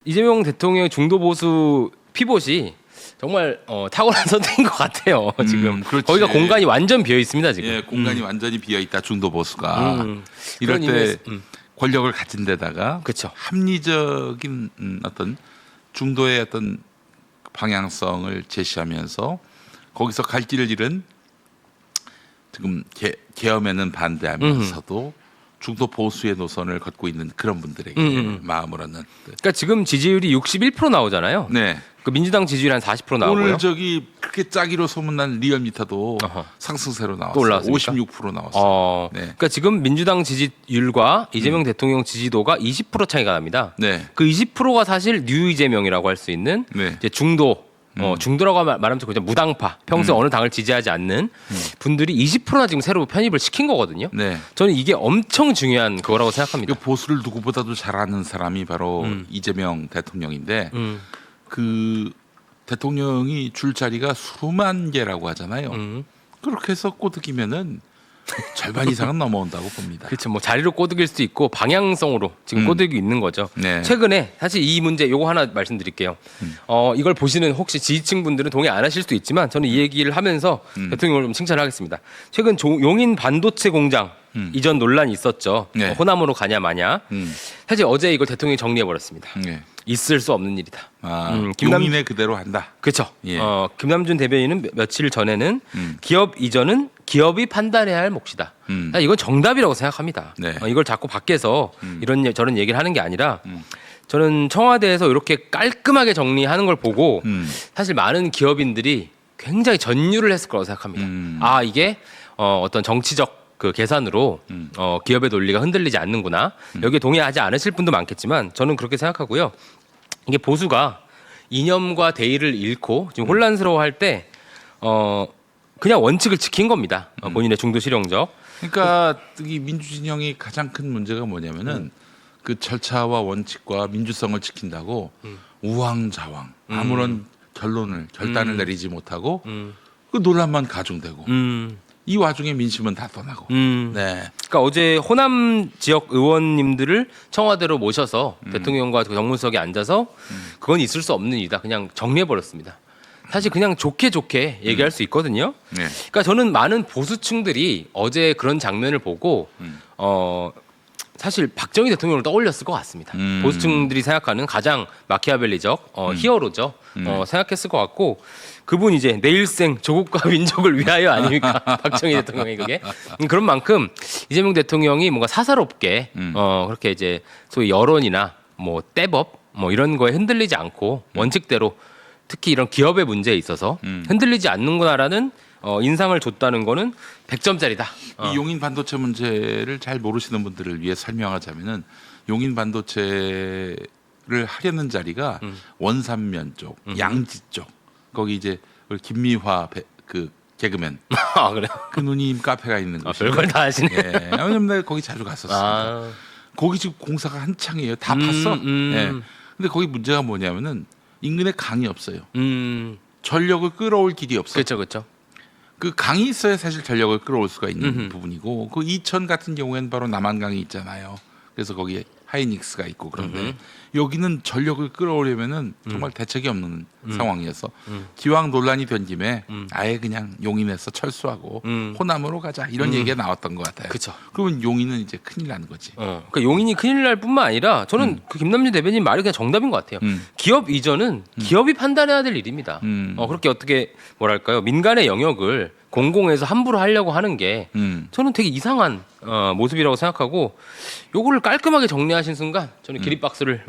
이재명 대통령의 중도 보수 피봇이 정말 탁월한 선택인 것 같아요. 지금 그렇지. 거기가 공간이 완전 비어 있습니다. 지금. 예, 공간이 완전히 비어 있다. 중도 보수가 이럴 그런 때 의미에서, 권력을 가진 데다가 그쵸. 합리적인 어떤 중도의 어떤 방향성을 제시하면서 거기서 갈 길을 잃은 지금 계엄에는 반대하면서도 중도 보수의 노선을 걷고 있는 그런 분들에게 마음을 얻는. 그러니까 지금 지지율이 61% 나오잖아요. 네. 그 민주당 지지율 한 40% 나오고요. 오늘 저기 그렇게 짜기로 소문난 리얼미터도 어허. 상승세로 또 나왔어요. 올라왔습니까? 56% 나왔어요. 네. 그러니까 지금 민주당 지지율과 이재명 대통령 지지도가 20% 차이가 납니다. 네. 그 20%가 사실 뉴 이재명이라고 할 수 있는 네. 이제 중도 중도라고 말하면 그냥 무당파, 평소에 어느 당을 지지하지 않는 분들이 20%나 지금 새로 편입을 시킨 거거든요. 네. 저는 이게 엄청 중요한 그거라고 생각합니다. 이 보수를 누구보다도 잘 아는 사람이 바로 이재명 대통령인데 그 대통령이 줄 자리가 수만 개라고 하잖아요. 그렇게 해서 꼬드기면은 절반 이상은 넘어온다고 봅니다. 그렇죠. 뭐 자리로 꼬드길 수도 있고 방향성으로 지금 꼬드기고 있는 거죠. 네. 최근에 사실 이 문제 요거 하나 말씀드릴게요. 이걸 보시는 혹시 지지층 분들은 동의 안 하실 수도 있지만 저는 이 얘기를 하면서 대통령을 좀 칭찬하겠습니다. 최근 용인 반도체 공장 이전 논란이 있었죠. 네. 호남으로 가냐 마냐. 사실 어제 이걸 대통령이 정리해 버렸습니다. 네. 있을 수 없는 일이다. 용인에 그대로 한다. 그렇죠. 예. 김남준 대변인은 며칠 전에는 기업 이전은 기업이 판단해야 할 몫이다. 이건 정답이라고 생각합니다. 네. 이걸 자꾸 밖에서 이런 저런 얘기를 하는 게 아니라 저는 청와대에서 이렇게 깔끔하게 정리하는 걸 보고 사실 많은 기업인들이 굉장히 전율을 했을 거라고 생각합니다. 아 이게 어떤 정치적 그 계산으로 기업의 논리가 흔들리지 않는구나. 여기에 동의하지 않으실 분도 많겠지만 저는 그렇게 생각하고요. 이게 보수가 이념과 대의를 잃고 지금 혼란스러워할 때 그냥 원칙을 지킨 겁니다. 본인의 중도 실용적. 그러니까 이 민주진영이 가장 큰 문제가 뭐냐면은 그 절차와 원칙과 민주성을 지킨다고 우왕좌왕 아무런 결단을 내리지 못하고 그 논란만 가중되고 이 와중에 민심은 다 떠나고. 네. 그러니까 어제 호남 지역 의원님들을 청와대로 모셔서 대통령과 그 정무수석에 앉아서 그건 있을 수 없는 일이다. 그냥 정리해 버렸습니다. 사실 그냥 좋게 얘기할 수 있거든요. 네. 그러니까 저는 많은 보수층들이 어제 그런 장면을 보고 사실 박정희 대통령을 떠올렸을 것 같습니다. 보수층들이 생각하는 가장 마키아벨리적 히어로죠. 생각했을 것 같고 그분 이제 내일생 조국과 민족을 위하여 아닙니까? 박정희 대통령이 그게 그런 만큼 이재명 대통령이 뭔가 사사롭게 그렇게 이제 소위 여론이나 뭐 떼법 뭐 이런 거에 흔들리지 않고 원칙대로 특히 이런 기업의 문제에 있어서 흔들리지 않는구나라는 인상을 줬다는 거는 100점짜리다. 이 용인 반도체 문제를 잘 모르시는 분들을 위해 설명하자면은 용인 반도체를 하려는 자리가 원산면 쪽, 양지 쪽 거기 이제 김미화 그 개그맨 아 그래? 그 누님 카페가 있는 곳이. 별걸 다 하시네. 예, 왜냐면 내가 거기 자주 갔었어요. 거기 지금 공사가 한창이에요. 다 팠어. 예. 근데 거기 문제가 뭐냐면은 인근에 강이 없어요. 전력을 끌어올 길이 없어요. 그렇죠, 그렇죠. 그 강이 있어야 사실 전력을 끌어올 수가 있는 부분이고 그 이천 같은 경우에는 바로 남한강이 있잖아요. 그래서 거기에 하이닉스가 있고 그런데 여기는 전력을 끌어오려면은 정말 대책이 없는 상황이어서 기왕 논란이 된 김에 아예 그냥 용인에서 철수하고 호남으로 가자 이런 얘기가 나왔던 것 같아요. 그쵸. 그러면 용인은 이제 큰일 나는 거지. 그러니까 용인이 큰일 날 뿐만 아니라 저는 그 김남준 대변인 말이 그냥 정답인 것 같아요. 기업 이전은 기업이 판단해야 될 일입니다. 그렇게 어떻게 뭐랄까요 민간의 영역을 공공에서 함부로 하려고 하는 게 저는 되게 이상한 모습이라고 생각하고 요거를 깔끔하게 정리하신 순간 저는 기립박수를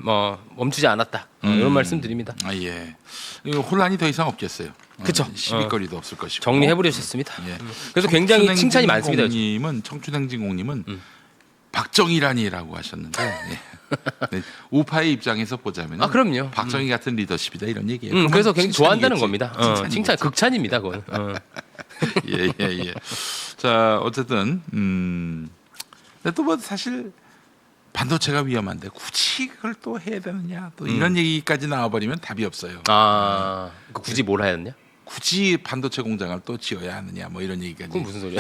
멈추지 않았다 이런 말씀드립니다. 아 예. 이거 혼란이 더 이상 없겠어요. 그쵸. 시비거리도 없을 것이고. 정리해버리셨습니다. 예. 그래서 굉장히 칭찬이 많습니다. 요즘. 청춘행진공님은 박정희란이라고 하셨는데 예. 네, 우파의 입장에서 보자면 그럼요. 박정희 같은 리더십이다 이런 얘기예요. 그래서 굉장히 좋아한다는 칭찬이겠지. 겁니다. 칭찬 극찬입니다. 그건. 예. 자 어쨌든 근데 또 뭐 사실 반도체가 위험한데 굳이 그걸 또 해야 되느냐 또 이런 얘기까지 나와버리면 답이 없어요. 굳이 뭘 해야 했냐? 굳이 반도체 공장을 또 지어야 하느냐 뭐 이런 얘기까지. 그건 무슨 소리야?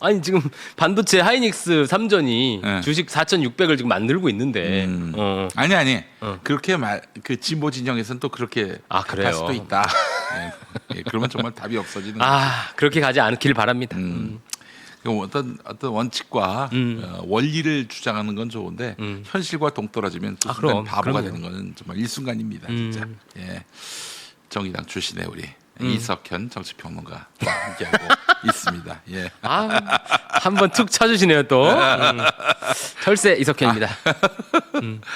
아니 지금 반도체 하이닉스 3전이 네. 주식 4,600을 지금 만들고 있는데. 아니 그렇게 그 진보 진영에서는 또 그렇게 아, 그래요? 할 수도 있다. 예, 그러면 정말 답이 없어지는. 그렇게 가지 않길 바랍니다. 어떤 원칙과 원리를 주장하는 건 좋은데 현실과 동떨어지면 또 순간 바보가 되는 거는 정말 일순간입니다. 진짜. 예. 정의당 출신의 우리 이석현 정치평론가와 함께하고 있습니다. 예. 한번 툭 쳐주시네요 또. 철새 이석현입니다.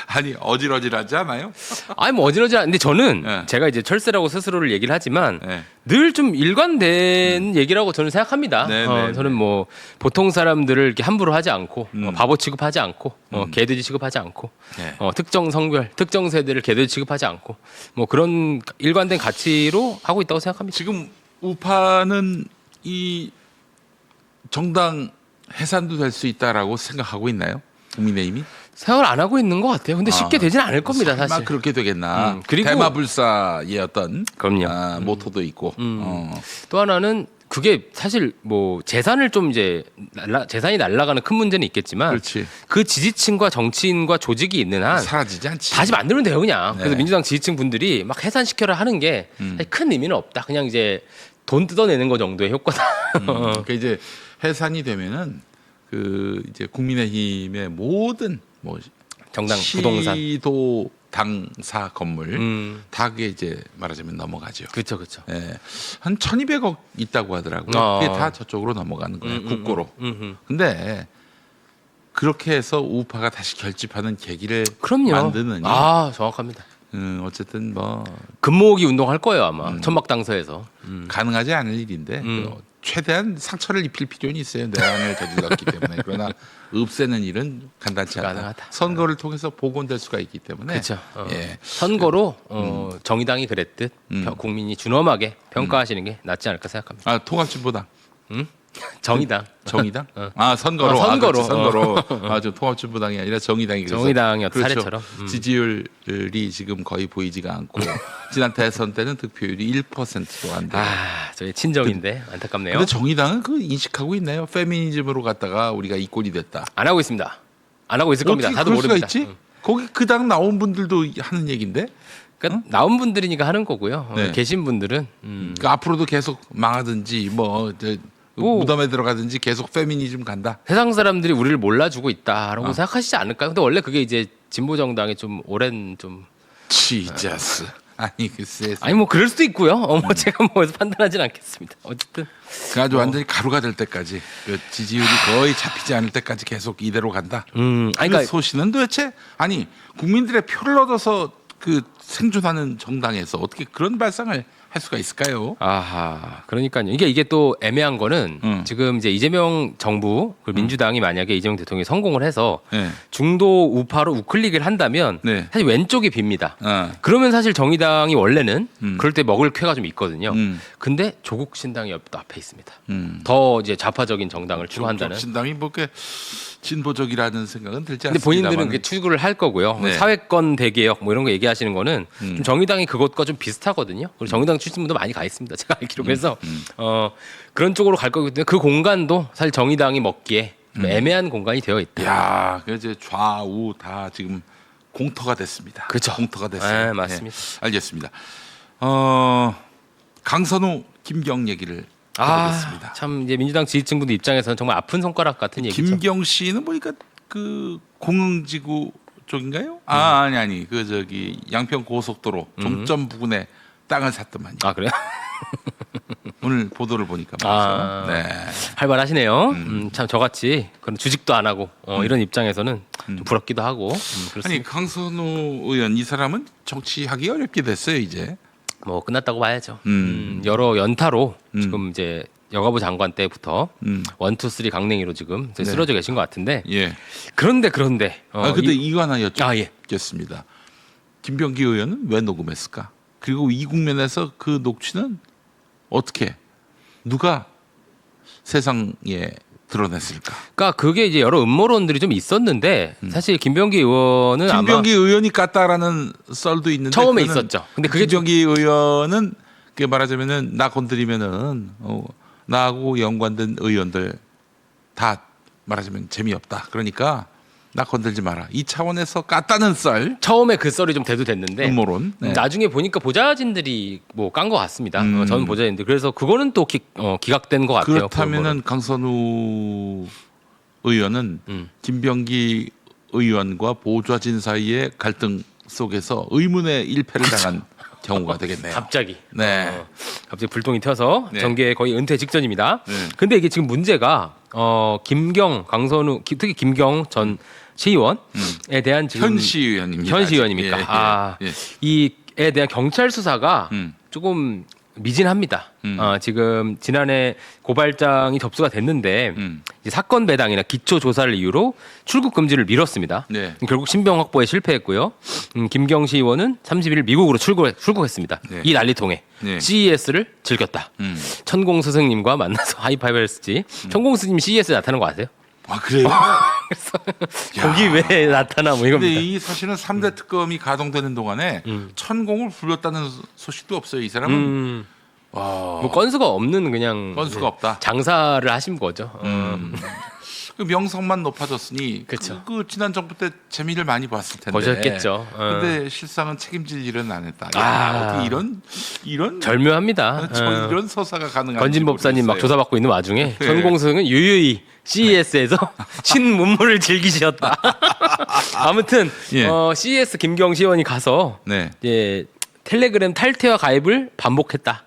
아니 어질어질하지 않아요? 아니 뭐 어지러지는데 저는 네. 제가 이제 철새라고 스스로를 얘기를 하지만 네. 늘 좀 일관된 얘기라고 저는 생각합니다. 네, 네, 저는 뭐 보통 사람들을 이렇게 함부로 하지 않고 바보 취급하지 않고 개돼지 취급하지 않고 네. 특정 성별, 특정 세대를 개돼지 취급하지 않고 뭐 그런 일관된 가치로 하고 있다고 생각합니다. 지금 우파는 이 정당 해산도 될 수 있다라고 생각하고 있나요? 국민의힘이? 생각을 안 하고 있는 것 같아요. 근데 쉽게 되지는 않을 겁니다, 설마 사실. 그렇게 되겠나? 그리고 대마불사의 어떤 그럼요. 모토도 있고. 또 하나는 그게 사실 뭐 재산을 좀 이제 재산이 날아가는 큰 문제는 있겠지만 그렇지. 그 지지층과 정치인과 조직이 있는 한 사라지지 않지. 다시 만들면 돼요 그냥. 그래서 네. 민주당 지지층 분들이 막 해산시켜라 하는 게 사실 큰 의미는 없다. 그냥 이제 돈 뜯어내는 거 정도의 효과다. 그러니까 이제 해산이 되면은 그 이제 국민의힘의 모든 뭐 정당 부동산. 시도 당사 건물 다 그게 이제 말하자면 넘어가죠. 그렇죠, 그렇죠. 예. 한 1,200억 있다고 하더라고요. 그게 다 저쪽으로 넘어가는 거예요. 국고로. 근데 그렇게 해서 우파가 다시 결집하는 계기를 그럼요. 만드느니 정확합니다. 어쨌든 뭐 금모으기 운동할 거예요 아마 천막당서에서. 가능하지 않을 일인데 최대한 상처를 입힐 필요는 있어요. 내란을 저질렀기 때문에. 그러나 없애는 일은 간단치 않다. 가능하다. 선거를 통해서 복원될 수가 있기 때문에. 그렇죠. 예. 선거로 정의당이 그랬듯 국민이 준엄하게 평가하시는 게 낫지 않을까 생각합니다. 아 통합진보당. 정의당. 정의당? 선거로. 선거로. 그렇지, 선거로. 저 통합진보당이 아니라 정의당이 그래서 정의당이 그렇죠. 사례처럼. 지지율이 지금 거의 보이지가 않고 지난 대선 때는 득표율이 1%도 안 돼요. 저희 친정인데 안타깝네요. 근데 정의당은 그 인식하고 있나요? 페미니즘으로 갔다가 우리가 이꼴이 됐다. 안 하고 있습니다. 안 하고 있을 겁니다. 어떻게 다도 그럴 수가 모릅니다. 있지? 거기 그 당 나온 분들도 하는 얘긴데. 그러니까 나온 분들이니까 하는 거고요. 네. 계신 분들은 그러니까 앞으로도 계속 망하든지 뭐 무덤에 들어가든지 계속 페미니즘 간다. 세상 사람들이 우리를 몰라주고 있다라고 생각하시지 않을까요? 근데 원래 그게 이제 진보 정당의 좀 오랜 좀 지저스. 아니 글쎄. 아니 뭐 그럴 수도 있고요. 제가 뭐 판단하진 않겠습니다. 어쨌든 그 아주 완전히 가루가 될 때까지 그 지지율이 거의 잡히지 않을 때까지 계속 이대로 간다. 아니, 그 그러니까 소신은 도대체 아니 국민들의 표를 얻어서 그 생존하는 정당에서 어떻게 그런 발상을 할 수가 있을까요? 그러니까요. 이게 또 애매한 거는 지금 이제 이재명 정부 그리고 민주당이 만약에 이재명 대통령이 성공을 해서 네. 중도 우파로 우클릭을 한다면 네. 사실 왼쪽이 빕니다. 그러면 사실 정의당이 원래는 그럴 때 먹을 쾌가 좀 있거든요. 근데 조국 신당이 또 앞에 있습니다. 더 이제 좌파적인 정당을 추구한다는. 신당이 뭐 이렇게 진보적이라는 생각은 들지 근데 않습니다. 본인들은 그게 추구를 할 거고요. 네. 사회권 대개혁 뭐 이런 거 얘기하시는 거는 좀 정의당이 그것과 좀 비슷하거든요. 그리고 정의당 출신분도 많이 가 있습니다. 제가 알기로. 그래서 그런 쪽으로 갈 거기 때문에 그 공간도 사실 정의당이 먹기에 좀 애매한 공간이 되어 있다. 야, 그 이제 좌우 다 지금 공터가 됐습니다. 그렇죠. 공터가 됐어요. 네, 맞습니다. 알겠습니다. 강선우, 김경 얘기를 해보겠습니다. 참 이제 민주당 지지층분들 입장에서는 정말 아픈 손가락 같은 얘기죠. 김경 씨는 보니까 그 공흥지구 쪽인가요? 아니 그 저기 양평 고속도로 종점 부근에 땅을 샀더만요. 그래요? 오늘 보도를 보니까 말이죠. 네. 활발하시네요. 참 저같이 그런 주직도 안 하고 이런 입장에서는 좀 부럽기도 하고. 그렇습니다. 아니 강선우 의원 이 사람은 정치하기 어렵게 됐어요 이제. 뭐 끝났다고 봐야죠. 여러 연타로 지금 이제 여가부 장관 때부터 1, 2, 3 강냉이로 지금 이제 쓰러져 계신 것 같은데. 예. 그런데 근데 이거 하나 여쭙겠습니다. 예. 김병기 의원은 왜 녹음했을까? 그리고 이 국면에서 그 녹취는 어떻게 누가 세상에 드러냈을까? 그러니까 그게 이제 여러 음모론들이 좀 있었는데 사실 김병기 의원은 김병기 의원이 깠다라는 썰도 있는데 처음에 있었죠. 근데 그게 김병기 의원은 그게 말하자면은 나 건드리면은 나하고 연관된 의원들 다 말하자면 재미없다. 그러니까 나 건들지 마라. 이 차원에서 깠다는 썰. 처음에 그 썰이 좀 대두됐는데 음모론. 네. 나중에 보니까 보좌진들이 뭐 깐 것 같습니다. 저는 보좌진들. 그래서 그거는 또 기각된 것 같아요. 그렇다면은 강선우 의원은 김병기 의원과 보좌진 사이의 갈등 속에서 의문의 일패를 당한 경우가 되겠네요. 갑자기. 네. 갑자기 불똥이 튀어서 네. 정계 거의 은퇴 직전입니다. 네. 근데 이게 지금 문제가 김경, 강선우, 특히 김경 전 시의원에 대한 지금 현 시의원입니다. 현 시의원입니까? 예. 이에 대한 경찰 수사가 음. 조금 미진합니다. 지금 지난해 고발장이 접수가 됐는데 이제 사건 배당이나 기초 조사를 이유로 출국 금지를 미뤘습니다. 네. 결국 신병 확보에 실패했고요. 김경시 의원은 30일 미국으로 출국했습니다. 네. 이 난리통에 네. CES를 즐겼다. 천공 스승님과 만나서 하이파이브를 했지. 천공 스님 CES 나타나는 거 아세요? 아 그래요? 그래서 거기 왜 나타나 뭐 근데 이겁니다. 이 사실은 3대 특검이 가동되는 동안에 천공을 불렀다는 소식도 없어요. 이 사람은 와, 뭐 건수가 없는 그냥 건수가 없다. 장사를 하신 거죠. 그 명성만 높아졌으니 그쵸. 그 지난 정부 때 재미를 많이 봤을 텐데 보셨겠죠. 근데 실상은 책임질 일은 안 했다. 아. 야, 어떻게 이런 절묘합니다. 이런 서사가 가능한지 건진 법사님 막 모르겠어요. 조사받고 있는 와중에 네. 천공승은 유유히 CES에서 신문물을 즐기셨다. 아무튼 예. CES 김경시 의원이 가서 네. 이제 텔레그램 탈퇴와 가입을 반복했다.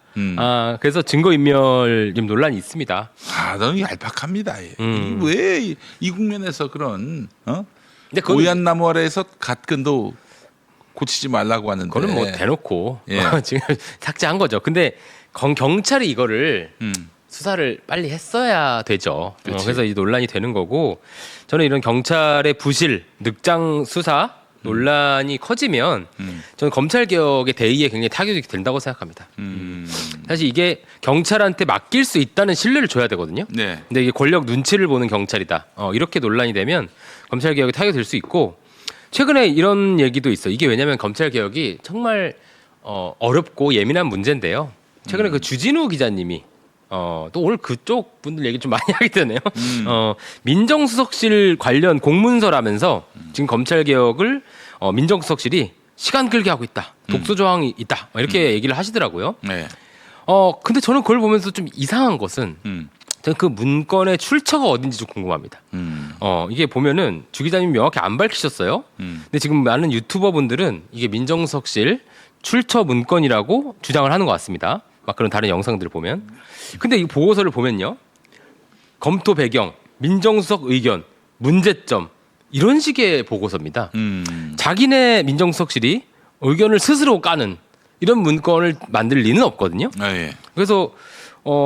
그래서 증거인멸 좀 논란이 있습니다. 아, 너무 얄팍합니다. 왜 이 국면에서 그런 근데 그건, 오얏나무 아래에서 갓근도 고치지 말라고 하는데 그거는 뭐 대놓고 예. 지금 삭제한 거죠. 근데 경찰이 이거를 수사를 빨리 했어야 되죠. 그치. 그래서 이 논란이 되는 거고 저는 이런 경찰의 부실, 늑장 수사 논란이 커지면 저는 검찰 개혁의 대의에 굉장히 타격이 된다고 생각합니다. 사실 이게 경찰한테 맡길 수 있다는 신뢰를 줘야 되거든요. 네. 근데 이게 권력 눈치를 보는 경찰이다. 이렇게 논란이 되면 검찰 개혁에 타격이 될 수 있고 최근에 이런 얘기도 있어. 이게 왜냐하면 검찰 개혁이 정말 어렵고 예민한 문제인데요. 최근에 그 주진우 기자님이 또 오늘 그쪽 분들 얘기 좀 많이 하게 되네요. 민정수석실 관련 공문서라면서 지금 검찰 개혁을 민정수석실이 시간 끌게 하고 있다. 독소 조항이 있다. 이렇게 얘기를 하시더라고요. 네. 근데 저는 그걸 보면서 좀 이상한 것은 저는 그 문건의 출처가 어딘지 좀 궁금합니다. 이게 보면은 주 기자님 명확히 안 밝히셨어요. 근데 지금 많은 유튜버 분들은 이게 민정수석실 출처 문건이라고 주장을 하는 것 같습니다. 막 그런 다른 영상들을 보면. 근데 이 보고서를 보면요. 검토 배경, 민정수석 의견, 문제점 이런 식의 보고서입니다. 자기네 민정수석실이 의견을 스스로 까는 이런 문건을 만들 리는 없거든요. 아, 예. 그래서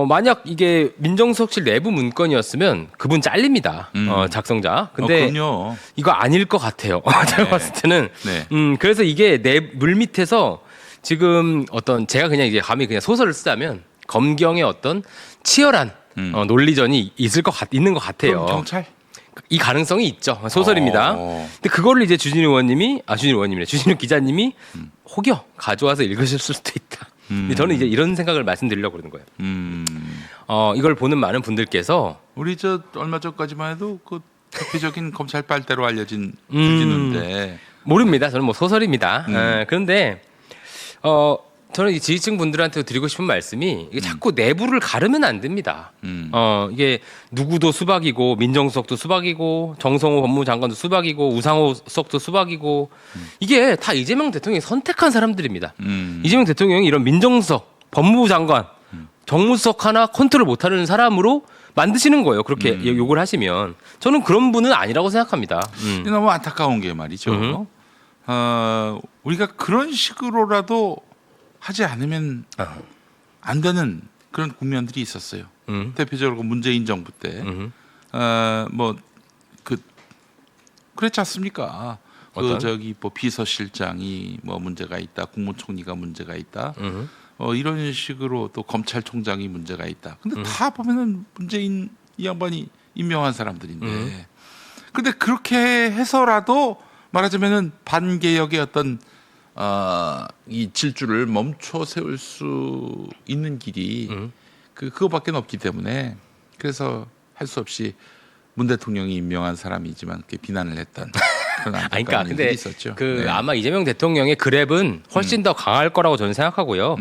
만약 이게 민정수석실 내부 문건이었으면 그분 잘립니다. 작성자. 근데 그럼요. 이거 아닐 것 같아요. 제가 봤을 때는. 네. 그래서 이게 내 물 밑에서 지금 제가 그냥 이제 감히 그냥 소설을 쓰자면 검경의 어떤 치열한 논리전이 있는 것 같아요. 그럼 경찰? 이 가능성이 있죠. 소설입니다. 근데 그거를 이제 주진우 기자님이 혹여 가져와서 읽으셨을 수도 있다. 근데 저는 이제 이런 생각을 말씀드리려고 그러는 거예요. 이걸 보는 많은 분들께서 우리 얼마 전까지만 해도 그 대표적인 검찰 빨대로 알려진 주진우인데 모릅니다. 저는 뭐 소설입니다. 그런데 저는 이 지지층 분들한테 드리고 싶은 말씀이 이게 자꾸 내부를 가르면 안 됩니다. 이게 누구도 수박이고 민정수석도 수박이고 정성호 법무장관도 수박이고 우상호 수석도 수박이고 이게 다 이재명 대통령이 선택한 사람들입니다. 이재명 대통령이 이런 민정수석, 법무부 장관, 정무수석 하나 컨트롤 못하는 사람으로 만드시는 거예요. 그렇게 욕을 하시면 저는 그런 분은 아니라고 생각합니다. 너무 안타까운 게 말이죠. 우리가 그런 식으로라도 하지 않으면 안 되는 그런 국면들이 있었어요. 대표적으로 문재인 정부 때, 그랬지 않습니까? 비서실장이 문제가 있다, 국무총리가 문제가 있다, 이런 식으로 또 검찰총장이 문제가 있다. 근데 다 보면은 문재인 이 양반이 임명한 사람들인데, 근데 그렇게 해서라도 말하자면은 반개혁의 어떤 이 질주를 멈춰 세울 수 있는 길이 그거밖에 없기 때문에 그래서 할 수 없이 문 대통령이 임명한 사람이지만 그렇게 비난을 했던 그런 아니, 그러니까 안타까운 근데 일이 있었죠. 그 네. 아마 이재명 대통령의 그랩은 훨씬 더 강할 거라고 저는 생각하고요.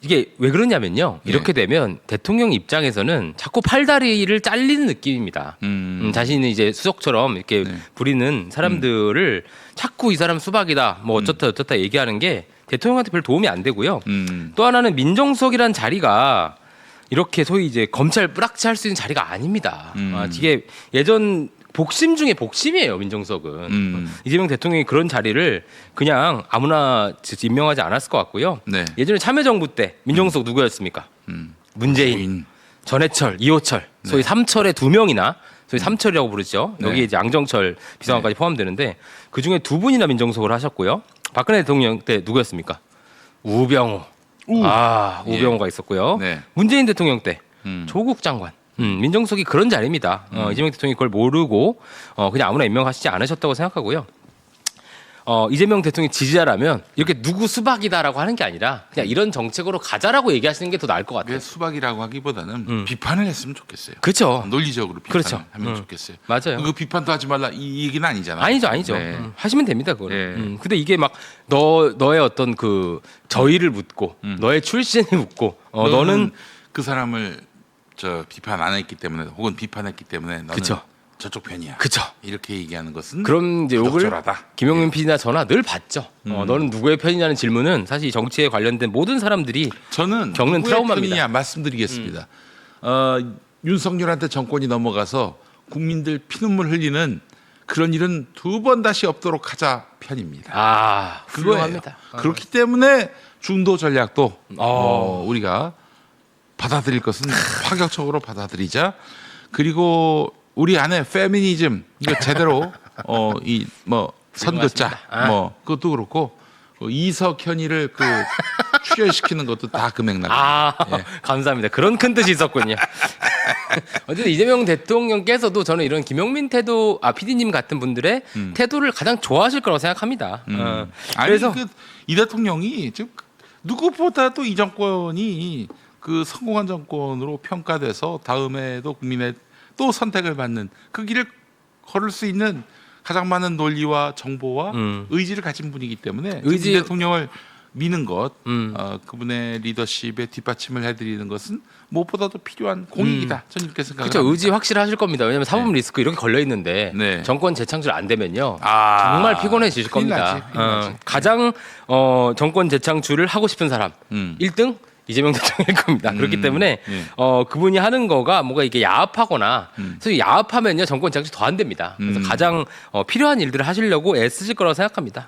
이게 왜 그러냐면요. 이렇게 되면 대통령 입장에서는 자꾸 팔다리를 잘리는 느낌입니다. 자신이 이제 수석처럼 이렇게 네. 부리는 사람들을 자꾸 이 사람 수박이다, 뭐 어쩌다 저쩌다 얘기하는 게 대통령한테 별 도움이 안 되고요. 또 하나는 민정수석이라는 자리가 이렇게 소위 이제 검찰 뿌락치 할 수 있는 자리가 아닙니다. 이게 예전 복심 중에 복심이에요, 민정수석은. 이재명 대통령이 그런 자리를 그냥 아무나 임명하지 않았을 것 같고요. 네. 예전에 참여정부 때 민정수석 누구였습니까? 문재인, 전해철, 이호철, 소위 삼철의 두 명이나 소위 삼철이라고 부르죠. 네. 여기에 이제 양정철 비서관까지 포함되는데 그 중에 두 분이나 민정수석을 하셨고요. 박근혜 대통령 때 누구였습니까? 우병우. 우병우가 있었고요. 네. 문재인 대통령 때 조국 장관. 민정수석이 그런 자리입니다. 이재명 대통령이 그걸 모르고 그냥 아무나 임명하시지 않으셨다고 생각하고요. 이재명 대통령이 지지자라면 이렇게 누구 수박이다라고 하는 게 아니라 그냥 이런 정책으로 가자라고 얘기하시는 게 더 나을 것 같아요. 왜 수박이라고 하기보다는 비판을 했으면 좋겠어요. 그렇죠. 논리적으로 비판을 그렇죠. 하면 좋겠어요. 맞아요. 그 비판도 하지 말라 이 얘기는 아니잖아요. 아니죠. 네. 하시면 됩니다, 그거. 네. 근데 이게 막 너의 어떤 그 저희를 묻고 너의 출신을 묻고 너는 그 사람을 비판 안 했기 때문에 혹은 비판했기 때문에 너는 그쵸. 저쪽 편이야. 그쵸. 이렇게 얘기하는 것은 그럼 이제 욕을 부적절하다. 김용민 PD나 저나 늘 받죠. 너는 누구의 편이냐는 질문은 사실 이 정치에 관련된 모든 사람들이 저는 겪는 누구의 트라우마입니다. 편이냐 말씀드리겠습니다. 윤석열한테 정권이 넘어가서 국민들 피눈물 흘리는 그런 일은 두 번 다시 없도록 하자 편입니다. 그거예요. 훌륭합니다. 그렇기 때문에 중도 전략도 우리가 받아들일 것은 파격적으로 받아들이자. 그리고 우리 안에 페미니즘 이거 제대로 이 뭐 선긋자 그것도 그렇고 이석현이를 출연시키는 것도 다 그 맥락. 감사합니다. 그런 큰 뜻이 있었군요. 어쨌든 이재명 대통령께서도 저는 이런 김용민 태도, PD님 같은 분들의 태도를 가장 좋아하실 거라고 생각합니다. 그래서 이 대통령이 지금 누구보다도 이 정권이 그 성공한 정권으로 평가돼서 다음에도 국민의 또 선택을 받는 그 길을 걸을 수 있는 가장 많은 논리와 정보와 의지를 가진 분이기 때문에 이 대통령을 미는 것, 그분의 리더십에 뒷받침을 해드리는 것은 무엇보다도 필요한 공익이다. 저는 이렇게 생각합니다. 그렇죠. 의지 확실하실 겁니다. 왜냐하면 사법 리스크 이렇게 걸려 있는데 정권 재창출 안 되면요 정말 피곤해지실 겁니다. 가장 정권 재창출을 하고 싶은 사람 1등 이재명 대통령일 겁니다. 그렇기 때문에 그분이 하는 거가 뭔가 이게 야합하거나 그래서 야합하면요 정권 재창출 더 안 됩니다. 그래서 가장 필요한 일들을 하시려고 애쓰실 거라고 생각합니다.